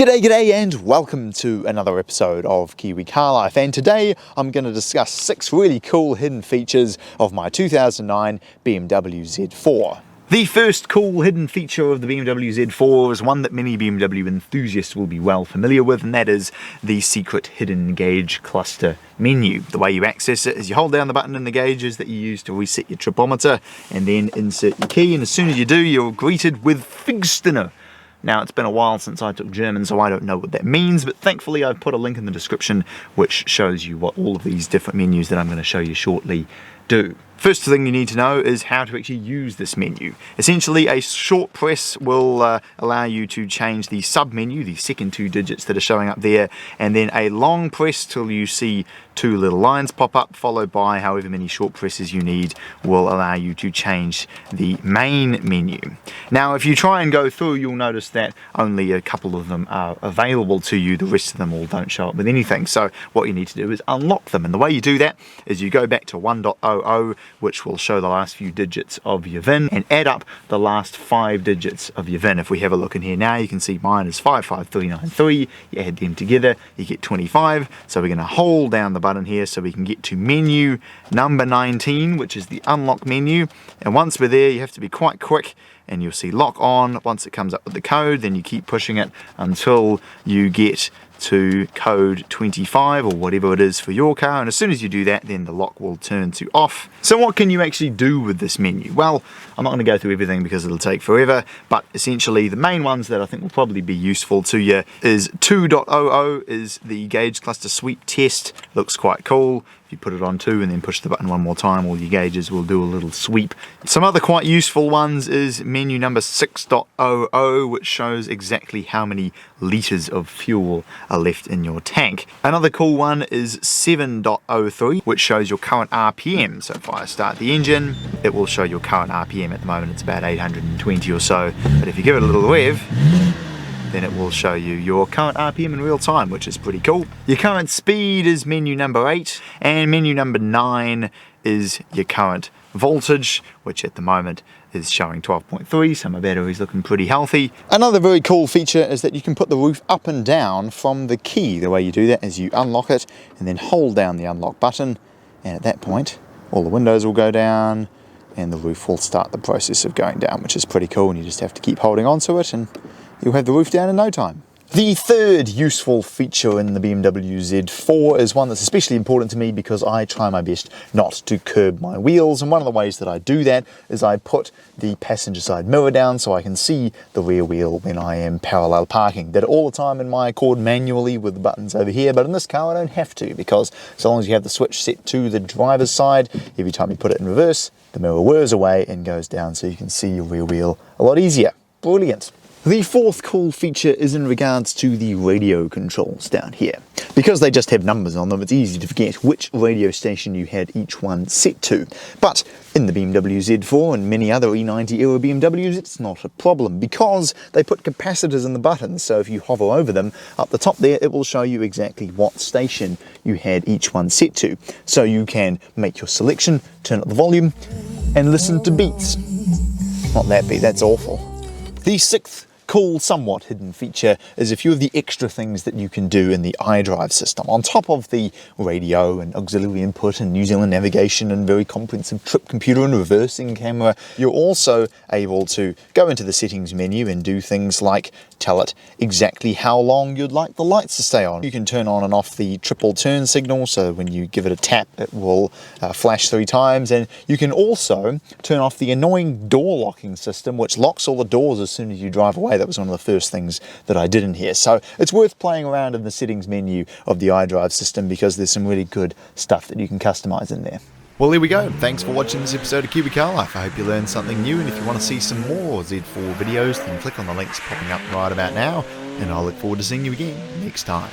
G'day and welcome to another episode of Kiwi Car Life, and today I'm going to discuss 6 really cool hidden features of my 2009 BMW Z4. The first cool hidden feature of the BMW Z4 is one that many BMW enthusiasts will be well familiar with, and that is the secret hidden gauge cluster menu. The way you access it is you hold down the button in the gauges that you use to reset your tripometer and then insert your key, and as soon as you do you're greeted with Figstiner. Now, it's been a while since I took German, so I don't know what that means, but thankfully I've put a link in the description which shows you what all of these different menus that I'm going to show you shortly do. First thing you need to know is how to actually use this menu. Essentially, a short press will allow you to change the sub-menu, the second 2 digits that are showing up there, and then a long press till you see 2 little lines pop up, followed by however many short presses you need will allow you to change the main menu. Now, if you try and go through, you'll notice that only a couple of them are available to you. The rest of them all don't show up with anything. So what you need to do is unlock them, and the way you do that is you go back to 1.00, which will show the last few digits of your VIN, and add up the last 5 digits of your VIN. If we have a look in here now, you can see mine is 55393. You add them together, you get 25. So we're going to hold down the button here so we can get to menu number 19, which is the unlock menu. And once we're there, you have to be quite quick, and you'll see lock on. Once it comes up with the code, then you keep pushing it until you get to code 25 or whatever it is for your car, and as soon as you do that, then the lock will turn to off. So what can you actually do with this menu? Well, I'm not going to go through everything because it'll take forever, but essentially the main ones that I think will probably be useful to you is 2.00 is the gauge cluster sweep test. Looks quite cool. If you put it on 2 and then push the button one more time, all your gauges will do a little sweep. Some other quite useful ones is menu number 6.00, which shows exactly how many litres of fuel are left in your tank. Another cool one is 7.03, which shows your current RPM. So if I start the engine, it will show your current RPM. At the moment it's about 820 or so, but if you give it a little rev, then it will show you your current RPM in real time, which is pretty cool. Your current speed is menu number 8, and menu number 9 is your current voltage, which at the moment is showing 12.3, so my battery's looking pretty healthy. Another very cool feature is that you can put the roof up and down from the key. The way you do that is you unlock it and then hold down the unlock button, and at that point all the windows will go down and the roof will start the process of going down, which is pretty cool, and you just have to keep holding on to it and you'll have the roof down in no time. The third useful feature in the BMW Z4 is one that's especially important to me because I try my best not to curb my wheels, and one of the ways that I do that is I put the passenger side mirror down so I can see the rear wheel when I am parallel parking. Did it all the time in my Accord manually with the buttons over here, but in this car I don't have to, because so long as you have the switch set to the driver's side, every time you put it in reverse, the mirror whirs away and goes down so you can see your rear wheel a lot easier. Brilliant. The fourth cool feature is in regards to the radio controls down here. Because they just have numbers on them, it's easy to forget which radio station you had each one set to. But in the BMW Z4 and many other E90 era BMWs, it's not a problem because they put capacitors in the buttons, so if you hover over them, up the top there, it will show you exactly what station you had each one set to. So you can make your selection, turn up the volume, and listen to beats. Not that beat, that's awful. The sixth cool, somewhat hidden feature is a few of the extra things that you can do in the iDrive system. On top of the radio and auxiliary input and New Zealand navigation and very comprehensive trip computer and reversing camera, you're also able to go into the settings menu and do things like tell it exactly how long you'd like the lights to stay on. You can turn on and off the triple turn signal, so when you give it a tap it will flash 3 times, and you can also turn off the annoying door locking system which locks all the doors as soon as you drive away. That was one of the first things that I did in here. So it's worth playing around in the settings menu of the iDrive system because there's some really good stuff that you can customize in there. Well, there we go. Thanks for watching this episode of Kiwi Car Life. I hope you learned something new, and if you want to see some more Z4 videos, then click on the links popping up right about now, and I'll look forward to seeing you again next time.